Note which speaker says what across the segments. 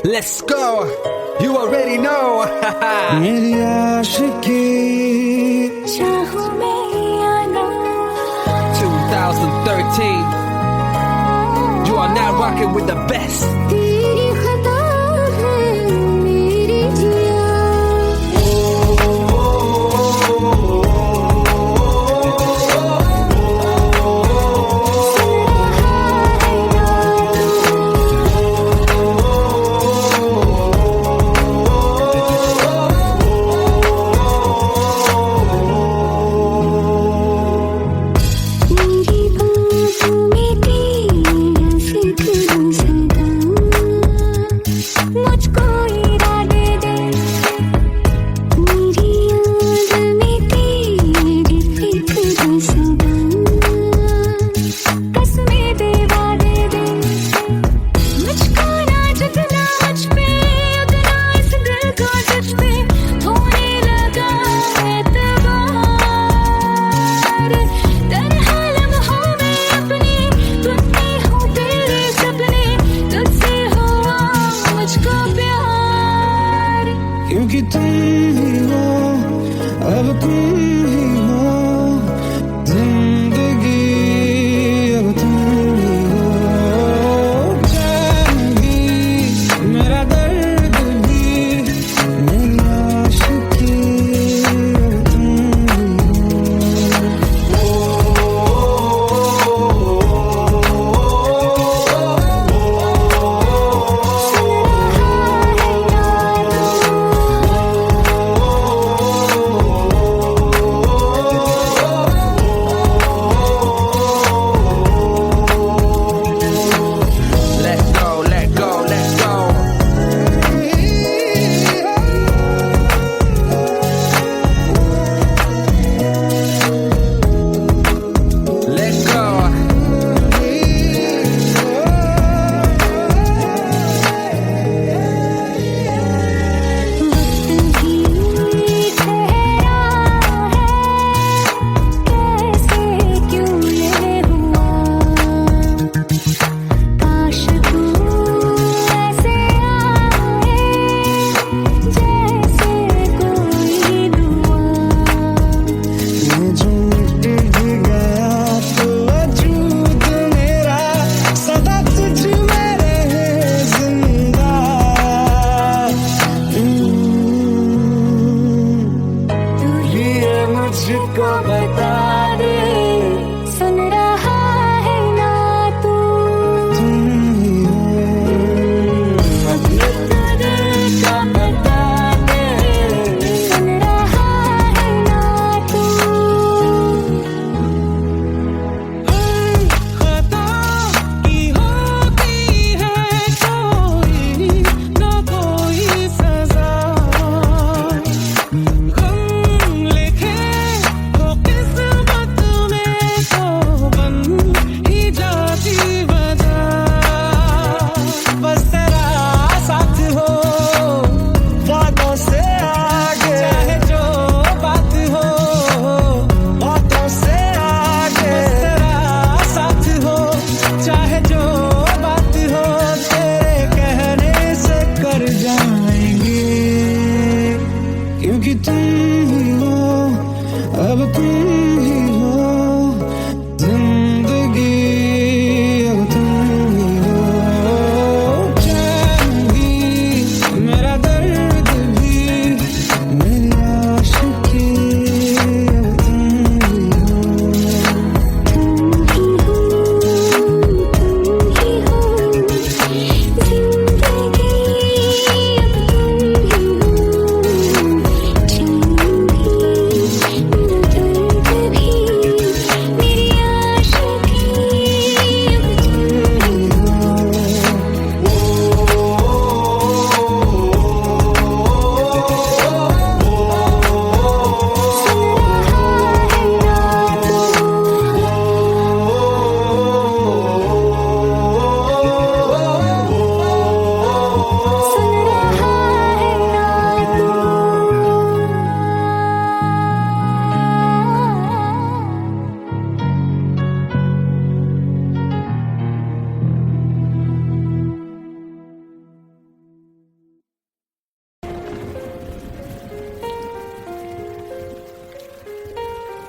Speaker 1: Let's go. You already know.
Speaker 2: मेरी आशिकी
Speaker 3: चाहूं मैं या ना
Speaker 1: 2013. You are now rocking with the best.
Speaker 3: तेरी खता है मेरी जिया मेरी बाहों में तेरा जिक्र सदा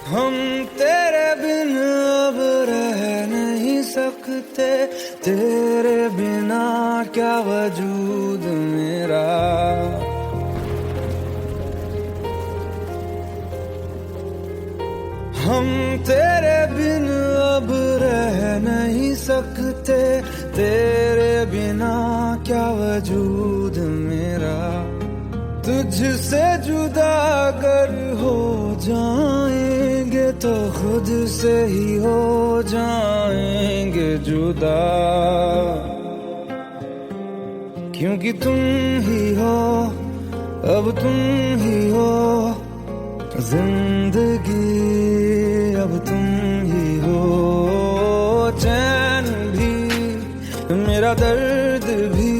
Speaker 2: हम तेरे बिन अब रह नहीं सकते, तेरे बिना क्या वजूद मेरा। हम तेरे बिन अब रह नहीं सकते, तेरे बिना क्या वजूद मेरा। तुझसे जुदा अगर हो जाएंगे तो खुद से ही हो जाएंगे जुदा, क्योंकि तुम ही हो, अब तुम ही हो जिंदगी, अब तुम ही हो। चैन भी मेरा दर्द भी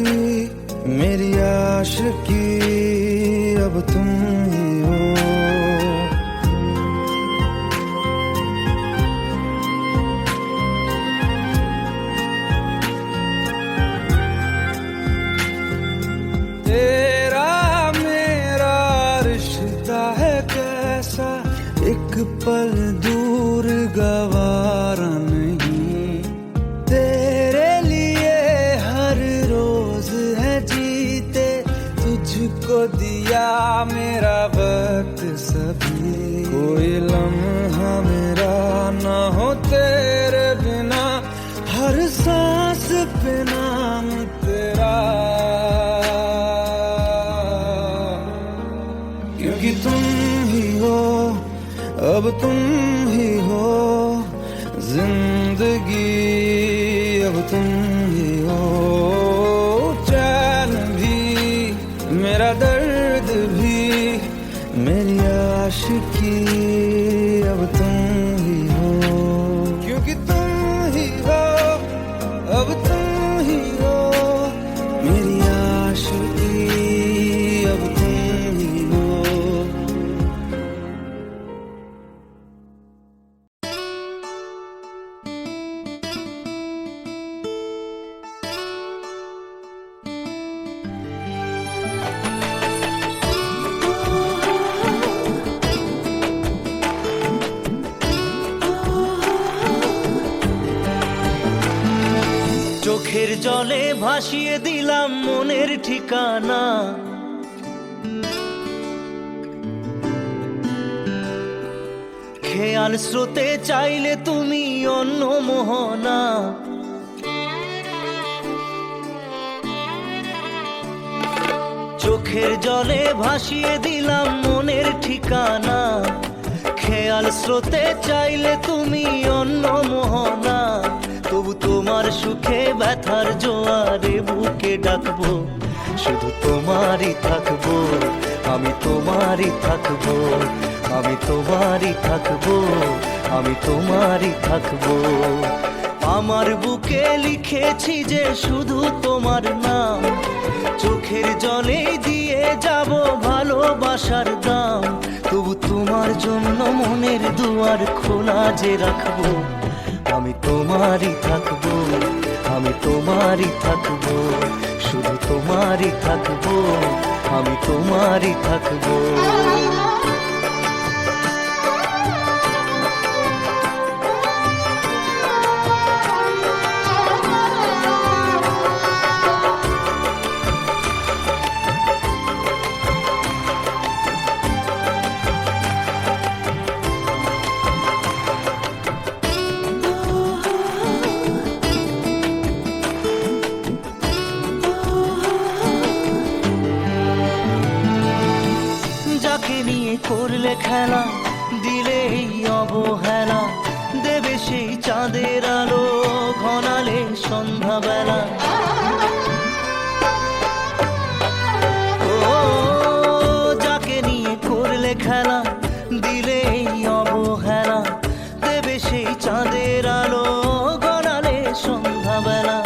Speaker 2: मेरी आशिकी, अब तुम ही हो। तेरा मेरा रिश्ता है कैसा, एक पल दूर गवारा नहीं। तेरे लिए हर रोज है जीते, तुझको दिया मेरा वक्त सभी। कोई लम्हा मेरा ना हो तेरे बिना, हर सांस पे नाम तेरा, क्योंकि तुम ही हो, अब तुम ही हो जिंदगी, अब तुम ही हो। चैन भी मेरा दर्द भी मेरी आशिकी, अब तुम ही हो, क्योंकि तुम ही हो, अब तुम ही हो मेरी आशिकी, अब तुम ही हो।
Speaker 4: চোখের জলে ভাসিয়ে দিলাম মনের ঠিকানা, খেয়াল স্রোতে চাইলে তুমি অন্য মোহনা। চোখের জলে ভাসিয়ে দিলাম মনের ঠিকানা, খেয়াল স্রোতে চাইলে তুমি অন্য মোহনা। তবু তোমার সুখে ব্যথার জোয়ারে বুকে ডাকবো, শুধু তোমারই থাকবো, আমি তোমারই থাকবো, আমি তোমারই থাকবো, আমি তোমারই থাকবো। আমার বুকে লিখেছি যে শুধু তোমার নাম, চোখের জলে দিয়ে যাব ভালোবাসার দাম। তবু তোমার জন্য মনের দুয়ার খোলা যে রাখবো, আমি তোমারই থাকবো, আমি তোমারই থাকবো, শুধু তোমারই থাকবো, আমি তোমারই থাকবো। করলে খেলা দিলে এই অবহেলা, দেবে সেই চাঁদের আলো ঘনালে সন্ধ্যাবেলা। ও যাকে নিয়ে করলে খেলা দিলে এই অবহেলা, দেবে সেই চাঁদের আলো ঘনালে সন্ধ্যাবেলা।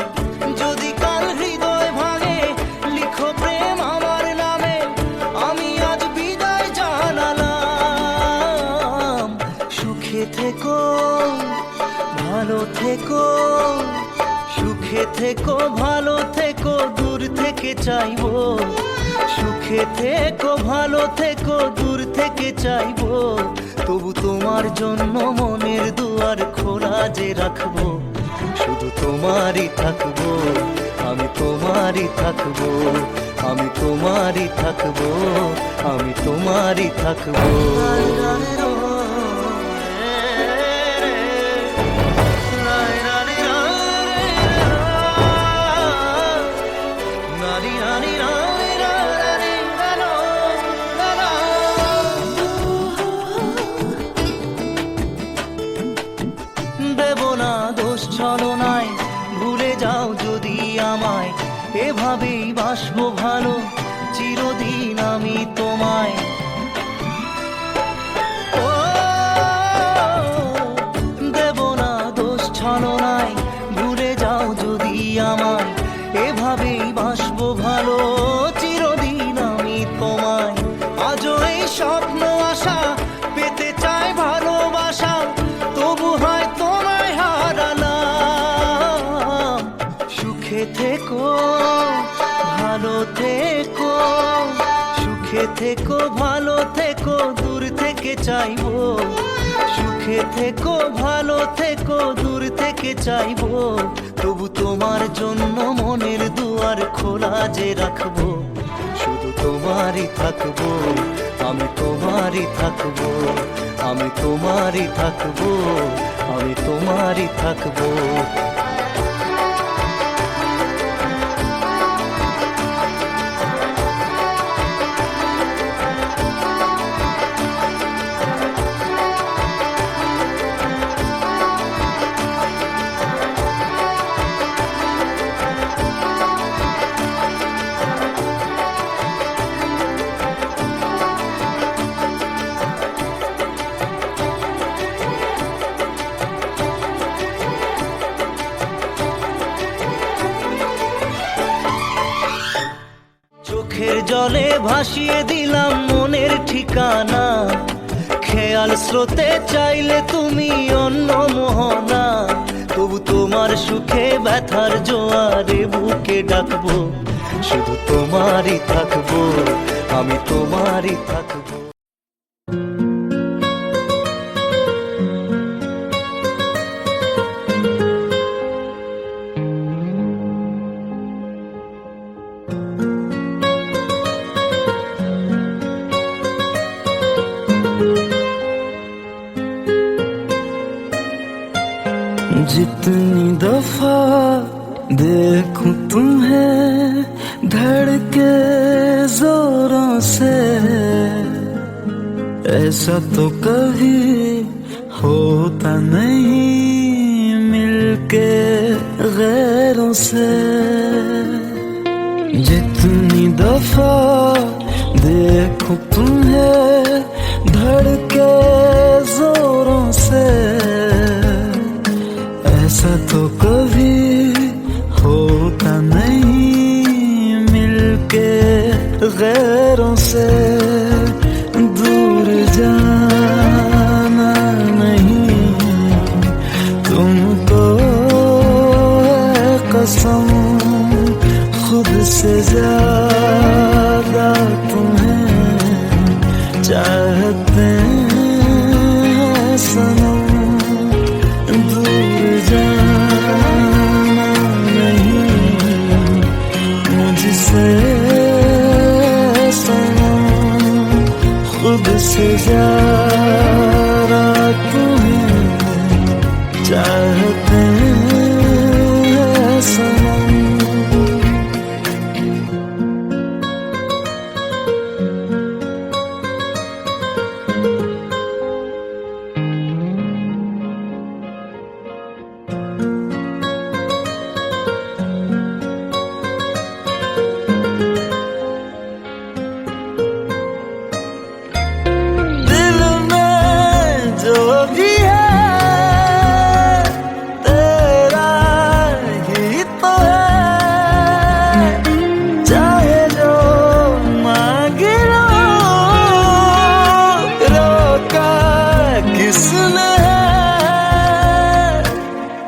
Speaker 4: যদি কাল হৃদয় ভাঙে লিখো প্রেম আমার নামে, আমি আজ বিদায় জানালাম। সুখে থেকো ভালো থেকো, সুখে থেকো ভালো থেকো, দূর থেকে চাইবো সুখে সুখে থেকো ভালো থেকো দূর থেকে চাইবো, তবু তোমার জন্য মনের দুয়ার খোলা যে রাখবো। শুধু তোমারই থাকবো, আমি তোমারই থাকবো, আমি তোমারই থাকবো, আমি তোমারই থাকবো। দেব না দোষ ছলনায়, ভুলে যাও যদি আমায়, এভাবেই বাসবো ভালো চিরদিন আমি তোমায়। ও দেব না দোষ ছলনায়, ভুলে যাও যদি আমায়, এভাবেই বাসবো ভালো চিরদিন আমি তোমায়। আজও এই স্বপ্ন আশা পেতে চাই ভালোবাসা, তবু হয় তোমায় হারালাম। সুখে থেকো ভালো থেকো, সুখে থেকো ভালো থেকো দূর থেকে চাইবো। সুখে থেকো ভালো থেকো দূর থেকে চাইবো, তবু তোমার জন্য মনের দুয়ার খোলা যে রাখবো। শুধু তোমারই থাকবো, আমি তোমারই থাকবো, আমি তোমারই থাকবো, আমি তোমারই থাকবো। চোখের জলে ভাসিয়ে দিলাম মনের ঠিকানা, খেয়াল স্রোতে চাইলে তুমি অন্য মোহনা। তবু তোমার সুখে ব্যথার জোয়ারে বুকে ডাকবো, শুধু তোমারই থাকবো, আমি তোমারই থাকবো।
Speaker 2: जितनी दफा देखूं तुम्हें धड़के जोरों से, ऐसा तो कभी होता नहीं मिलके गैरों से। जितनी दफा देखूं तुम्हें धड़के जोरों से, ऐसा तो कभी होता नहीं मिलके गैरों से। दूर जाना नहीं तुमको है कसम, खुद से ज्यादा तुम्हें चाहते हैं सनम। दूर जाना नहीं मुझसे सनम, खुद से ज्यादा तुम्हें चाहते हैं सनम।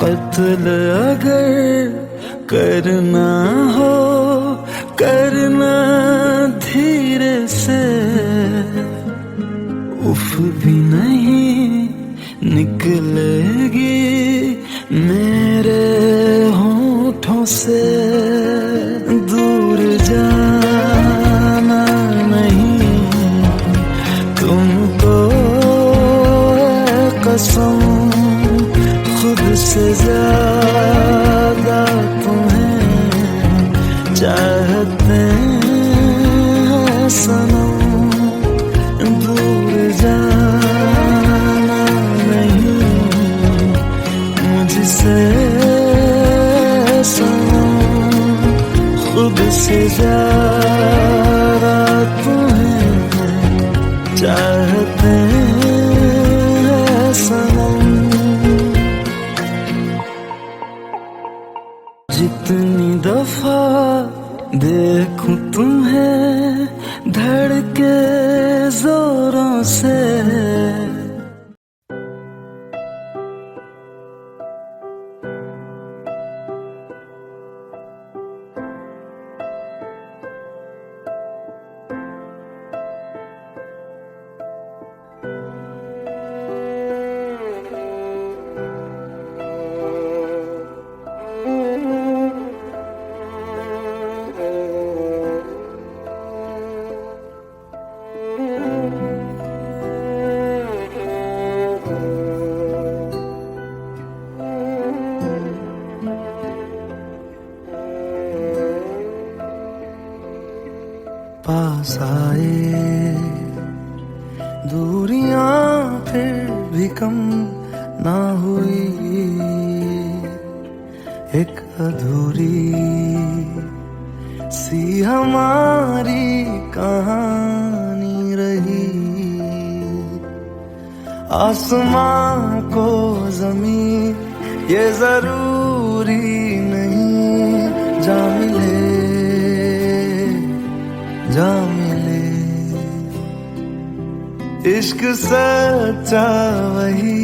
Speaker 2: कत्ल अगर करना हो करना धीरे चाहते हैं सनम दूर जाना नहीं मुझसे सनम खुद से ज्यादा तुम्हें चाहते हैं सनम। जितनी दफा देखूं तुम्हें धड़के जोरों से पास आए दूरियां फिर भी कम ना हुई एक अधूरी सी हमारी कहानी रही। आसमां को जमीन ये जरूरी नहीं जा मिले जा मिले। इश्क सच्चा वही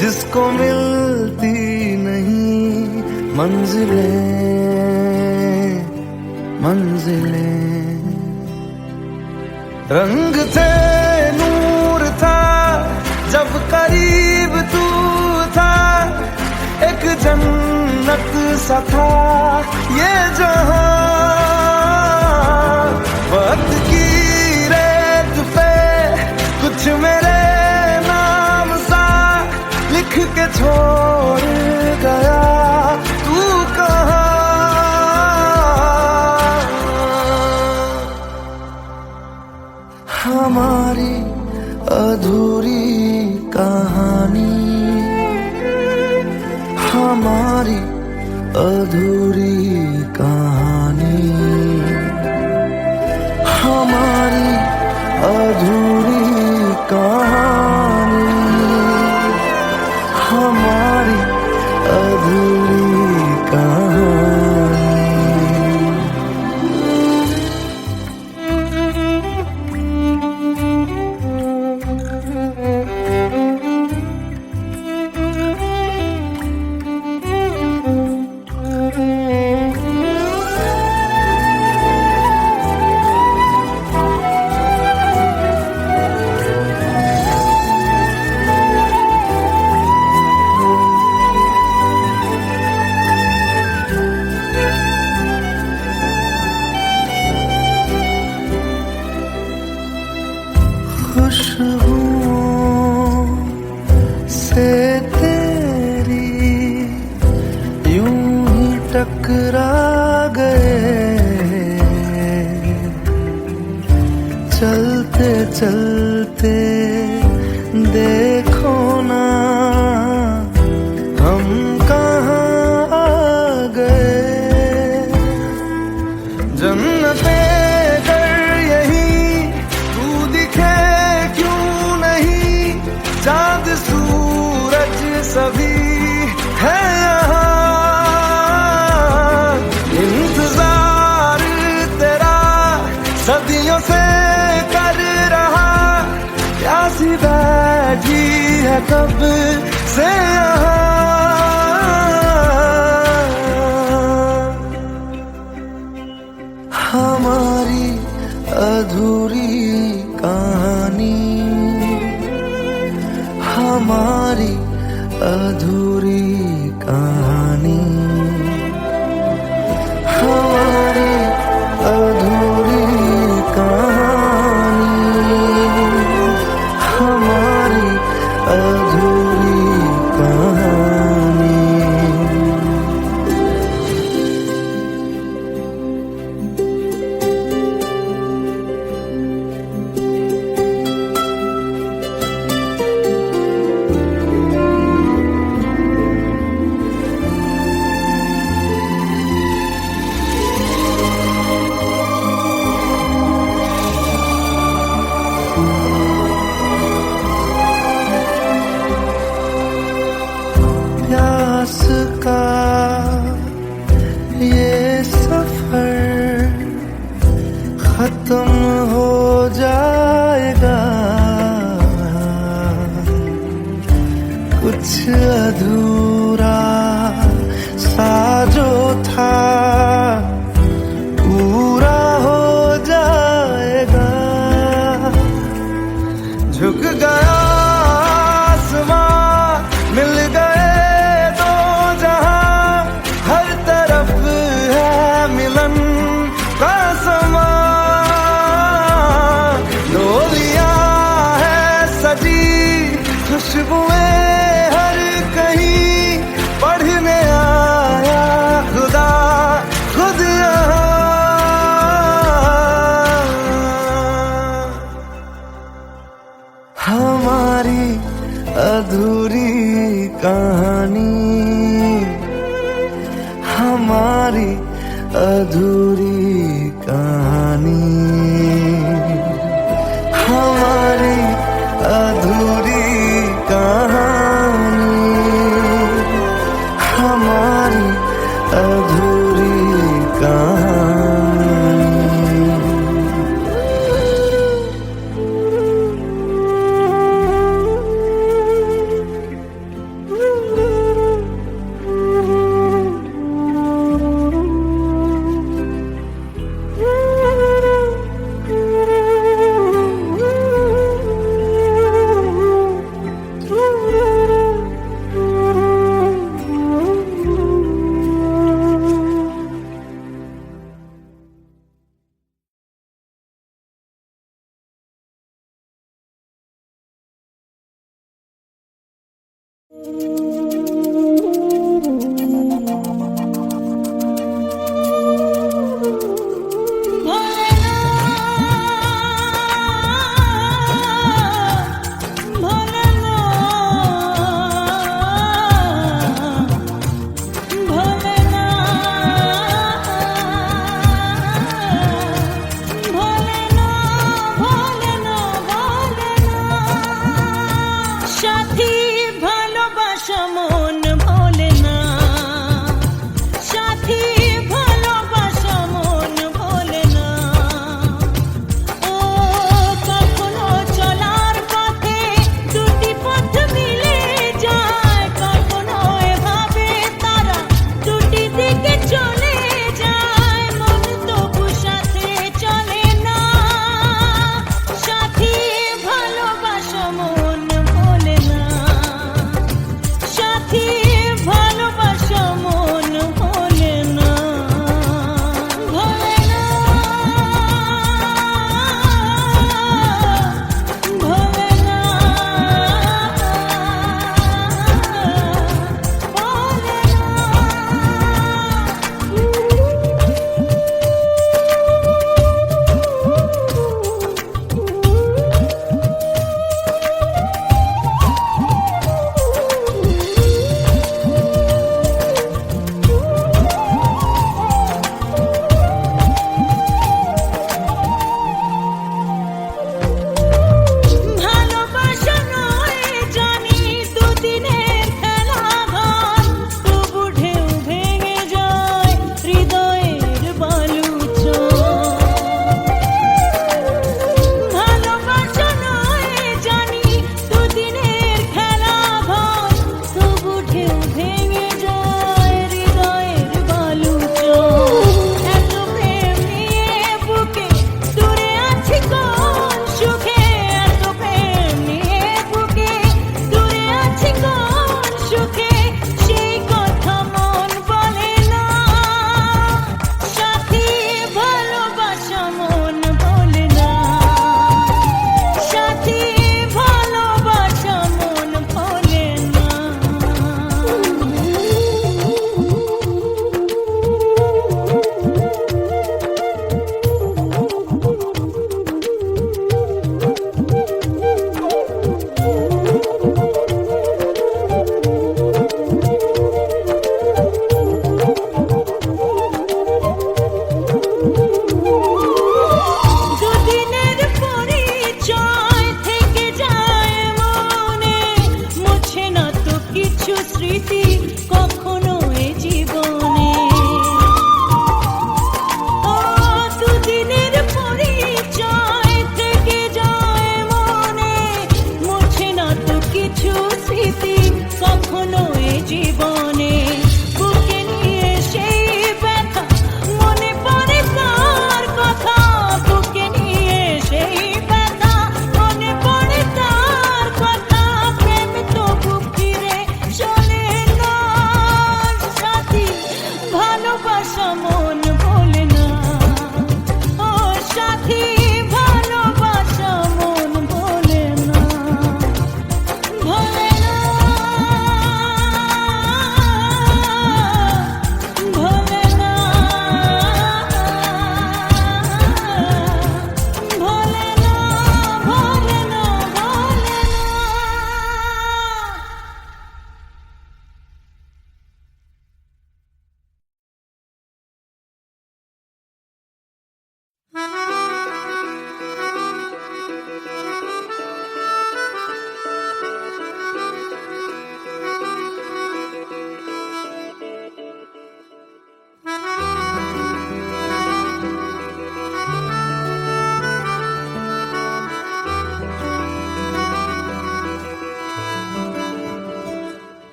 Speaker 2: जिसको मिलती नहीं मंजिलें मंजिलें। रंग थे नूर था जब करीब तू था एक जन्नत सा था ये जहां। वक्त की रेत पे कुछ मेरे नाम सा लिख के छोड़ गया तू कहाँ। हमारी अधूरी कहानी हमारी अधूरी कहानी हमारी अधूरी कहानी हमारी अधूरी कहानी। खुशबुओं से तेरी यूं ही टकरा गए चलते चलते देखो ना हम कहाँ आ गए। जन्नते चांद सूरज सभी है यहाँ। इंतजार तेरा सदियों से कर रहा प्यासी बैठी है कब से यहाँ। हमारी अधूरी कहानी हमारी अधूरी कहानी हमारी अधूरी कहानी हमारी अधूरी कहानी। जाएगा, कुछ अधूरा सा जो था पूरा हो जाएगा। झुक गया आसमां, मिल गए दो जहां, हर तरफ है मिलन का समा। डोलियां है सजी, खुशबुएं हर कहीं, पढ़ने आया खुदा खुद यहाँ। हमारी अधूरी कहानी, हमारी अधूरी कहानी, हमारी अधूरी कहानी, हमारी अधूरी कहानी।
Speaker 5: সাথী ভালোবাসা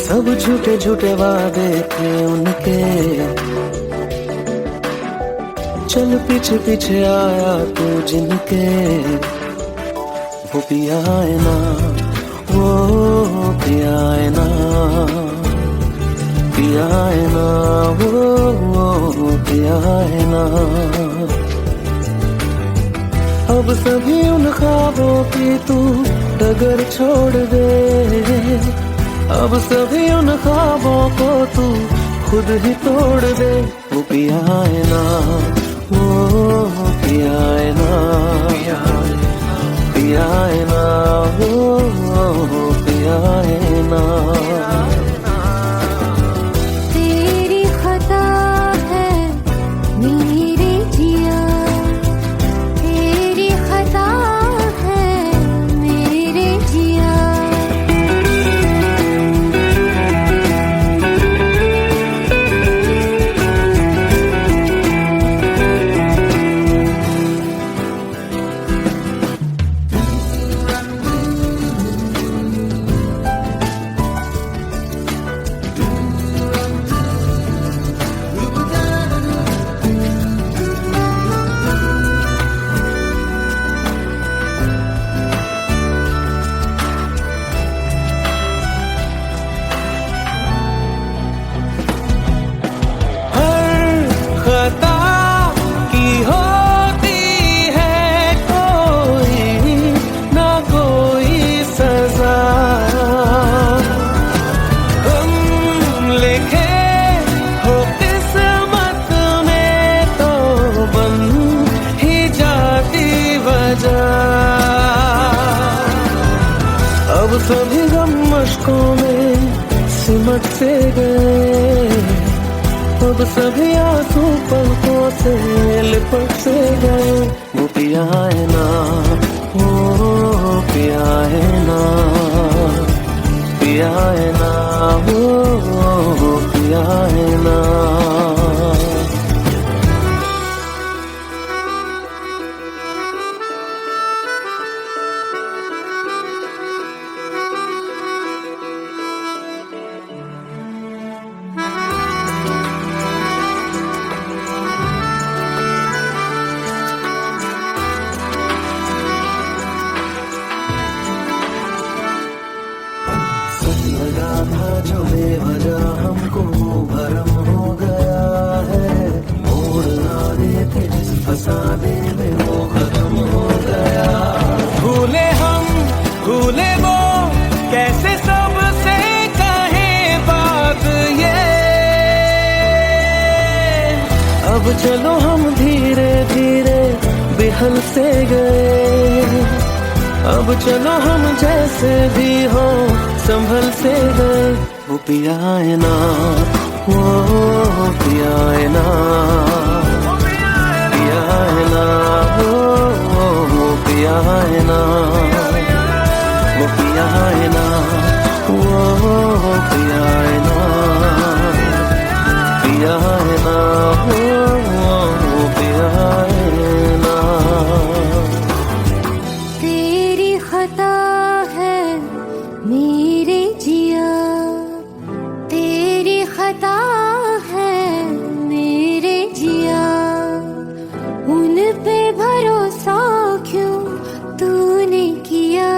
Speaker 4: सब झूठे झूठे वादे थे उनके, चल पीछे पीछे आया तू जिनके। वो पिया है ना, वो पिया है ना, पिया है ना, वो पिया है ना। अब सभी उन ख्वाबों की तू डगर छोड़ दे, अब सभी उन ख्वाबों को तू खुद ही तोड़ दे। वो पिया है ना, वो पिया है ना, पिया है ना, वो पिया है ना।
Speaker 3: तेरी खता है मेरे जिया, तेरी खता है मेरे जिया।
Speaker 4: अब सभी गम मशकों में सिमट से गए, अब सभी आंसू पलकों से लिपट से गए। वो पिया है ना, वो पिया है ना, पिया है ना, वो पिया है ना। लगा था जो बेवजह हमको भरम हो गया है, मोड़ ना देते जिस फसाने में वो खत्म हो गया। भूले हम भूले वो कैसे सबसे कहे बात ये, अब चलो हम धीरे धीरे बिहल से गए, अब चलो हम जैसे भी हो संभल से गए। वो पिया है ना, वो पिया है ना, पिया है ना, वो पिया है ना, वो पिया है ना, वो पिया है ना, पिया है ना, वो पिया है ना।
Speaker 3: तेरी खता है मेरे जिया, तेरी खता है मेरे जिया। उन पे भरोसा क्यों तूने किया।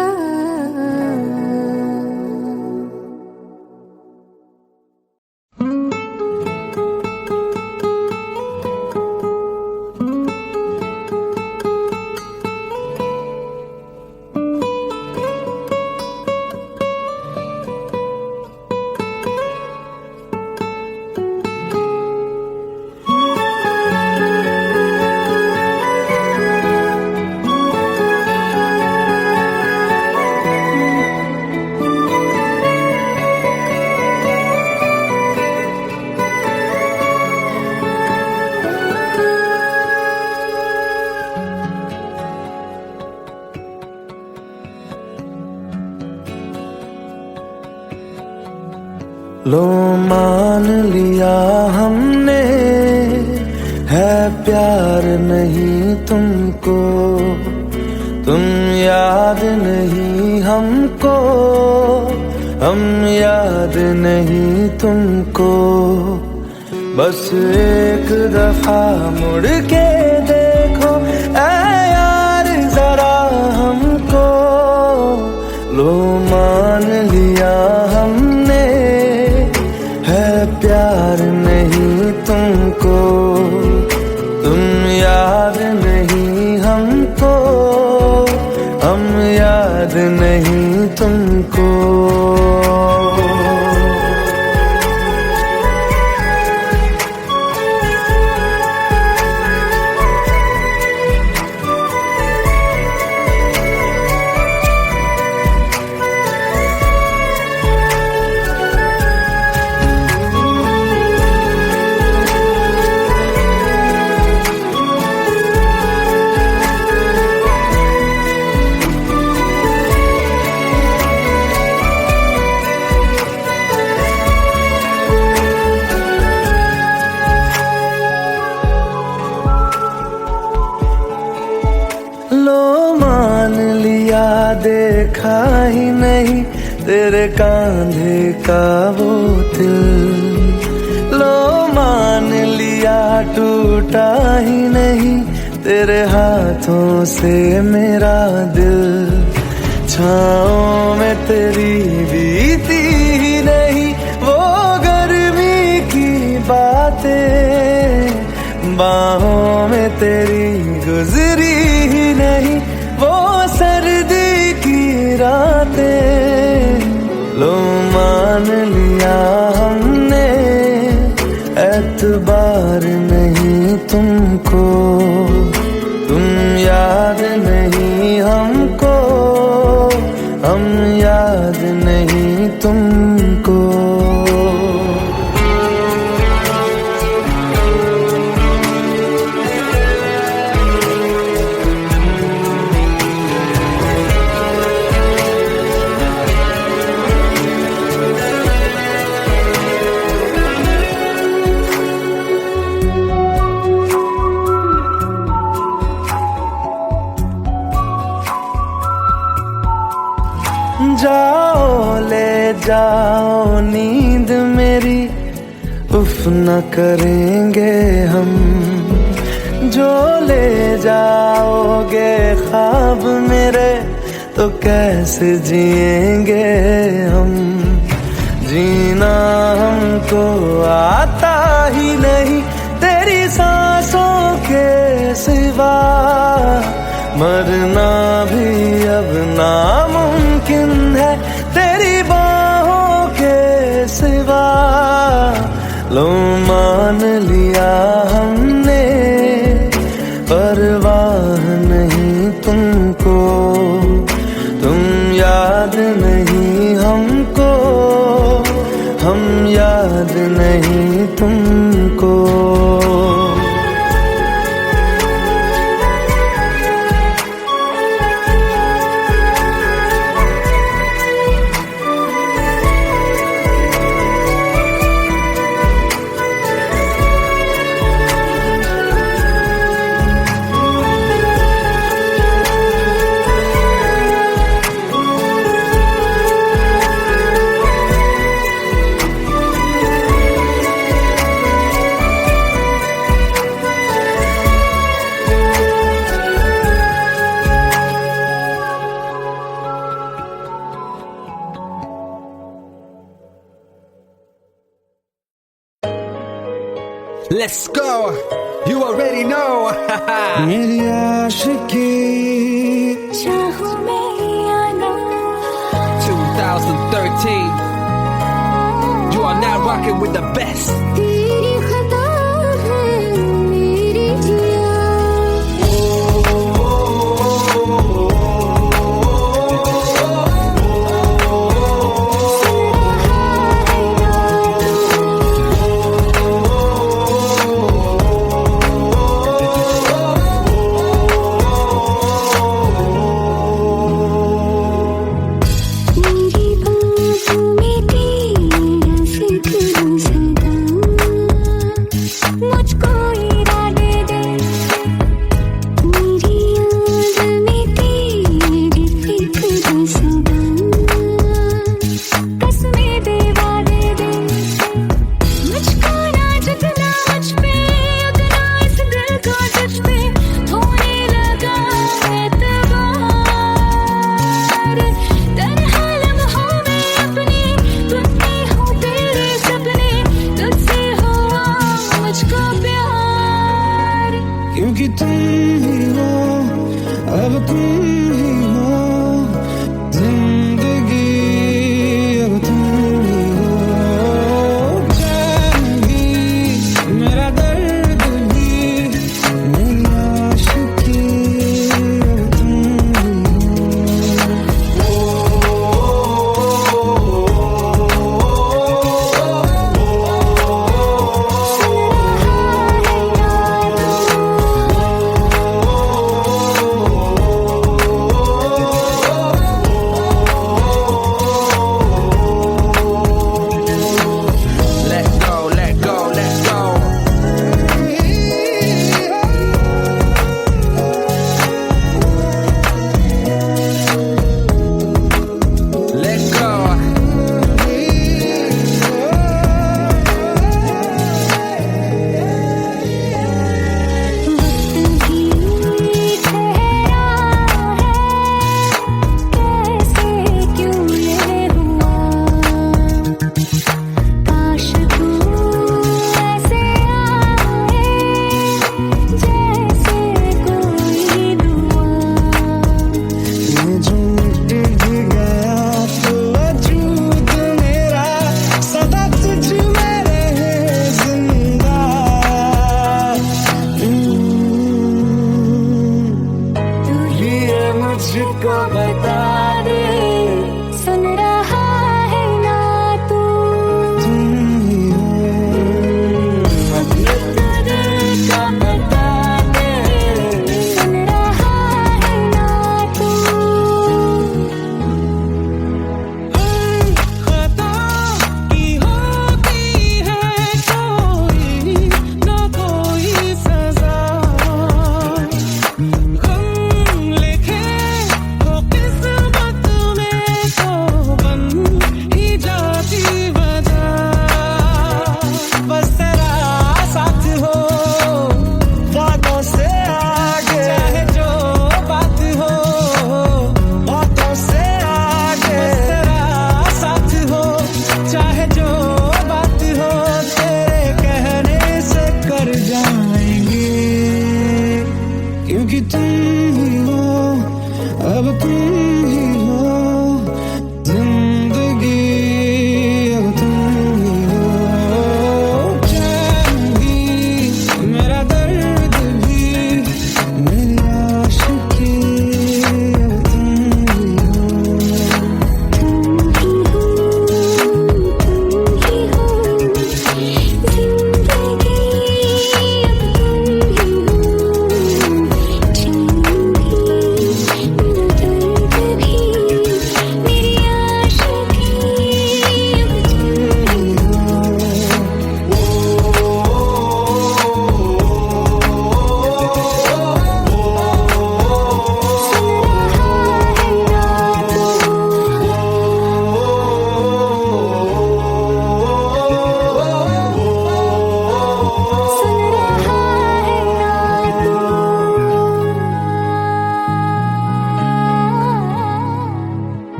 Speaker 4: लो मान लिया हमने है प्यार नहीं तुमको, तुम याद नहीं हमको,
Speaker 2: हम याद नहीं तुमको, बस एक दफा मुड़ के देखो ऐ यार जरा हमको। लो मान लिया हमने है प्यार नहीं तुमको, तुम याद नहीं हमको, हम याद नहीं तुमको। देखा ही नहीं तेरे कांधे का वो दिल, लो मान लिया टूटा ही नहीं तेरे हाथों से मेरा दिल। छाँव में तेरी बीती ही नहीं वो गर्मी की बातें, बाहों में तेरी गुजरी ही नहीं वो सर्दी रातें। लो मान लिया हमने एतबार नहीं तुमको, तुम याद नहीं हमको, हम याद नहीं तुमको। जाओ ले जाओ नींद मेरी, उफ न करेंगे हम, जो ले जाओगे ख्वाब मेरे तो कैसे जिएंगे हम। जीना हमको आता ही नहीं तेरी सांसों के सिवा, मरना भी अब नामुमकिन है तेरी बाहों के सिवा। लो मान लिया हमने परवाह नहीं तुमको, तुम याद नहीं हमको, हम याद नहीं तुमको।
Speaker 1: Let's go, you already know.
Speaker 2: मेरी आशिकी
Speaker 3: चाहूं मैं या ना,
Speaker 1: 2013. You are now rocking with the best.
Speaker 3: तेरी खता है मेरी जिया। मेरी बाहों में तेरा जिक्र सदा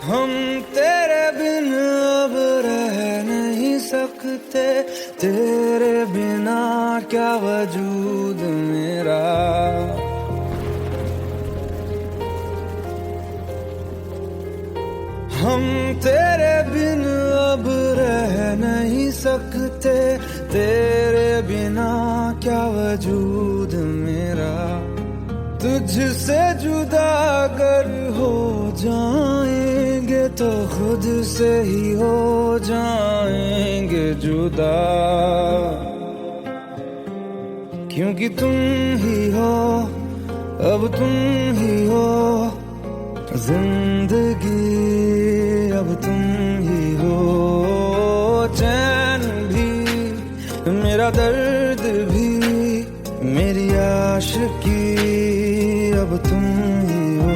Speaker 2: हम तेरे बिन अब रह नहीं सकते, तेरे बिना क्या वजूद मेरा। हम तेरे बिन अब रह नहीं सकते, तेरे बिना क्या वजूद मेरा। तुझसे जुदा अगर हो जाएंगे तो खुद से ही हो जाएंगे जुदा, क्योंकि तुम ही हो, अब तुम ही हो जिंदगी, अब तुम ही हो चैन भी, मेरा दर्द भी, मेरी आशिकी, अब तुम ही हो।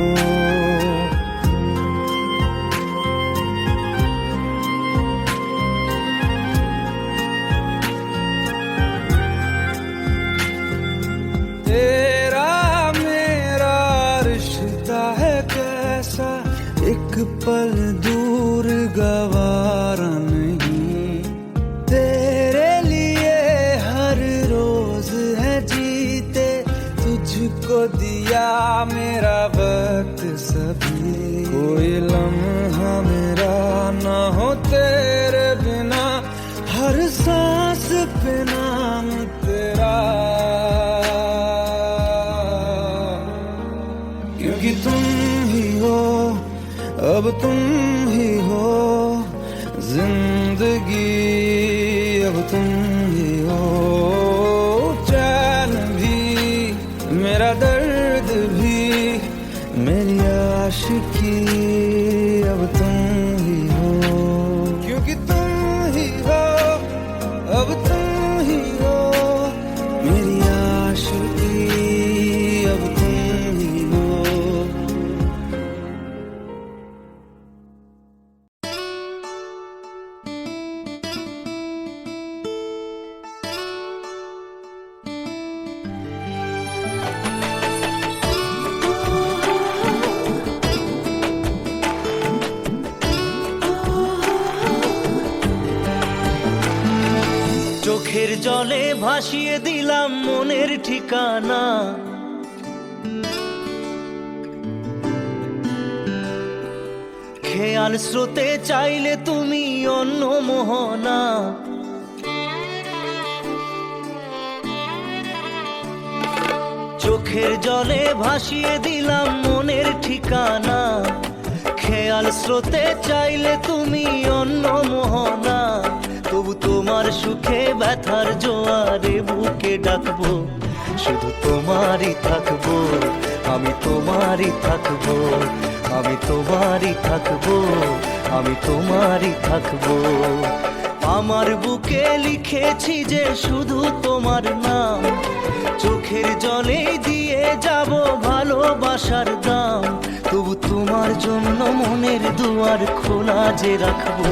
Speaker 2: तेरा मेरा रिश्ता है कैसा, एक पल दूर गवारा नहीं। तेरे लिए हर रोज है जीते, तुझको दिया मेरा वक्त सभी। कोई लम्हा मेरा ना हो तेरे बिना, हर सांस पे नाम तेरा, क्योंकि तुम ही हो, अब तुम ही हो जिंदगी, अब तुम ही हो चैन भी, मेरा दर्द भी, मेरी आशिकी, अब तुम ही हो, क्योंकि तुम ही हो, अब तुम ही हो मेरी आशिकी, अब तुम ही हो।
Speaker 4: চোখের জলে ভাসিয়ে দিলাম মনের ঠিকানা, খেয়াল স্রোতে চাইলে তুমি অন্য মোহনা। চোখের জলে ভাসিয়ে দিলাম মনের ঠিকানা, খেয়াল স্রোতে চাইলে তুমি অন্য মোহনা। তবু তোমার সুখে ব্যথার জোয়ারে বুকে ডাকবো, শুধু তোমারই থাকবো, আমি তোমারই থাকবো, আমি তোমারই থাকবো, আমি তোমারই থাকবো। আমার বুকে লিখেছি যে শুধু তোমার নাম, চোখের জলে দিয়ে যাব ভালোবাসার দাম। তবু তোমার জন্য মনের দুয়ার খোলা যে রাখবো,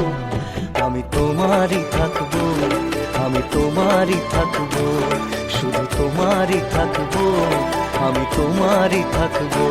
Speaker 4: আমি তোমারই থাকবো, আমি তোমারই থাকবো, শুধু তোমারই থাকবো, আমি তোমারই থাকবো।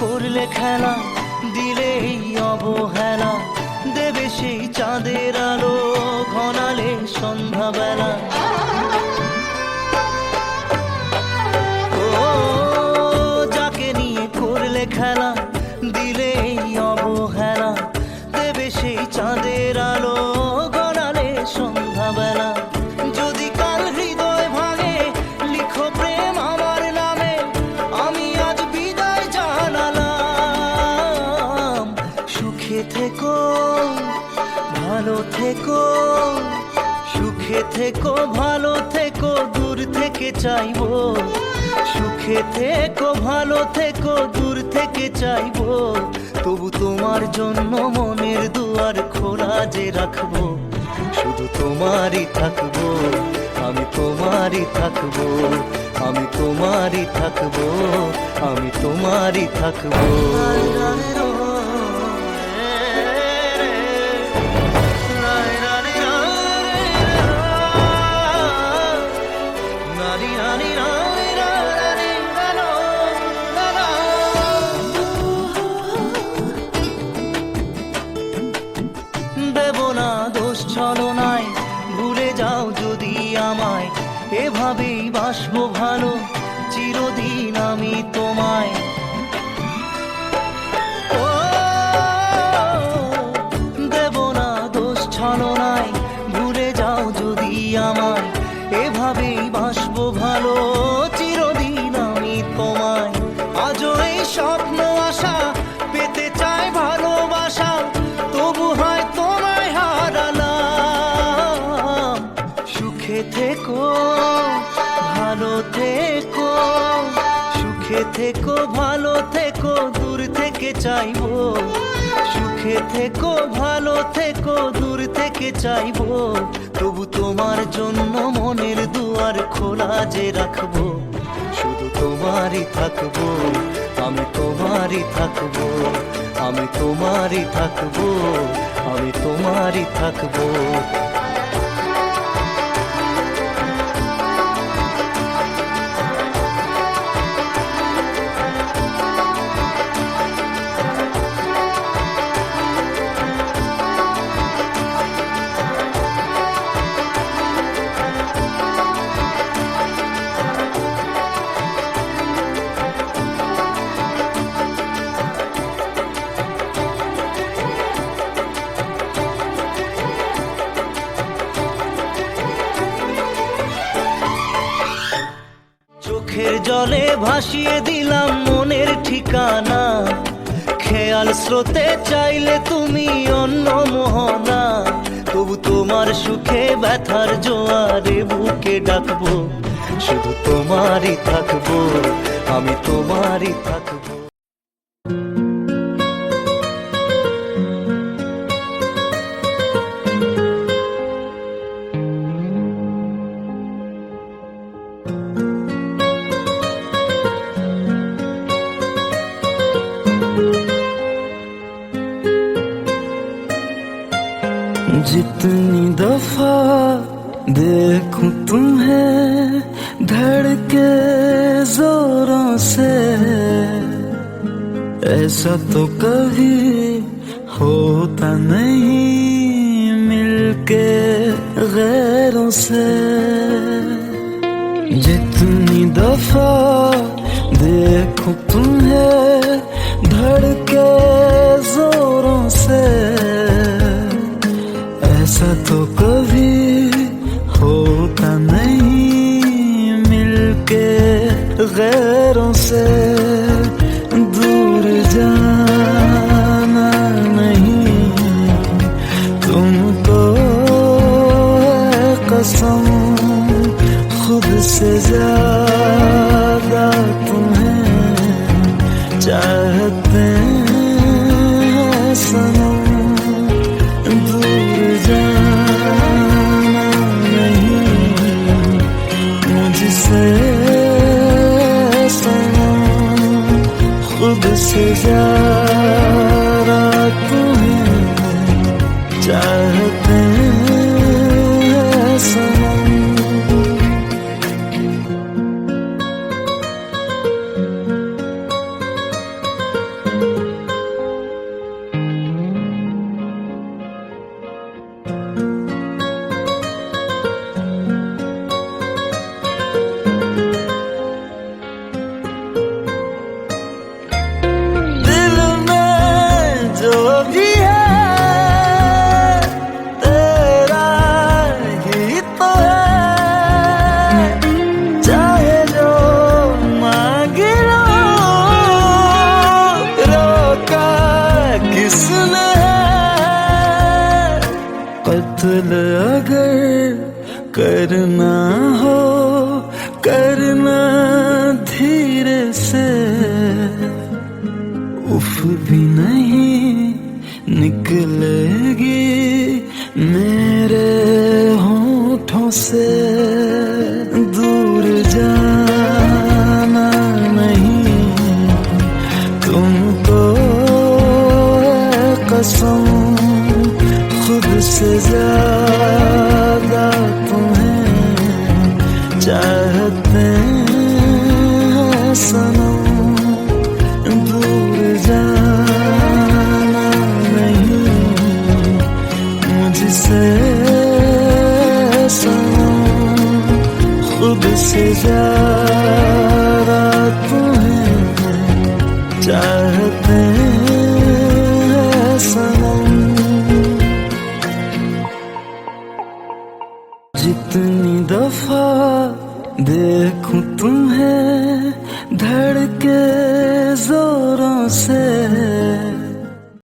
Speaker 4: করলে খেলা, দিলে এই অবহেলা, দেবে সেই চাঁদের আলো ঘনালে সন্ধ্যাবেলা। ও যাকে নিয়ে করলে খেলা, দিলে এই অবহেলা, দেবে সেই চাঁদের আলো ঘনালে সন্ধ্যাবেলা। যদি কাল হৃদয় ভাঙে লিখো প্রেম আমার নামে, আমি আজ বিদায় জানালাম। সুখে থেকো, ভালো থেকো, সুখে থেকো, ভালো থেকো, দূর থেকে চাইবো। সুখে থেকো, ভালো থেকো, দূর থেকে চাইবো। তবু তোমার জন্য মনের দুয়ার খোলা যে রাখবো, শুধু তোমারই থাকবো, আমি তোমারই থাকবো, আমি তোমারই থাকবো, আমি তোমারই থাকবো। দেব না দোষ ছলনায়, ভুলে যাও যদি আমায়, এভাবেই বাসবো ভালো চিরদিন আমি তোমায়। ও দেব না দোষ ছলনায়, ভুলে যাও যদি আমায়, এভাবেই বাসবো ভালো চিরদিন আমি তোমায়। আজও এই স্বপ্ন আশা পেতে চাই ভালোবাসা, তবু হয় তোমায় হারালাম। সুখে থেকো ভালো থেকো, সুখে থেকো ভালো থেকো, দূর থেকে চাইবো। সুখে থেকো ভালো থেকো, দূর থেকে চাইবো, তবু তোমার জন্য মনের দুয়ার খোলা যে রাখবো, শুধু তোমারই থাকবো, আমি তোমারই থাকবো, আমি তোমারই থাকবো, আমি তোমারই থাকবো। চোখের জলে ভাসিয়ে দিলাম মনের ঠিকানা, খেয়াল স্রোতে চাইলে তুমি অন্য মোহনা, তবু তোমার সুখে ব্যথার জোয়ারে বুকে ডাকবো, শুধু তোমারই থাকবো, আমি তোমারই থাকবো।
Speaker 2: जितनी दफा देखूं तुम्हें धड़के जोरों से, ऐसा तो कभी होता नहीं मिलके गैरों से। जितनी दफा देखूं तुम्हें धड़के जोरों से, ऐसा तो कभी होता नहीं मिलके गैरों से। दूर जाना नहीं तुमको कसम, खुद से ज्यादा तुम्हें चाहते हैं सनम। खुद से ज्यादा तुम्हें चाहते हैं सनम। कत्ल अगर करना हो करना धीरे से, उफ भी नहीं निकलेगी मेरे होठों से। दूर जाना नहीं तुमको कसम, खुद से ज्यादा तुम्हें चाहते हैं सनम। दूर जाना नहीं मुझसे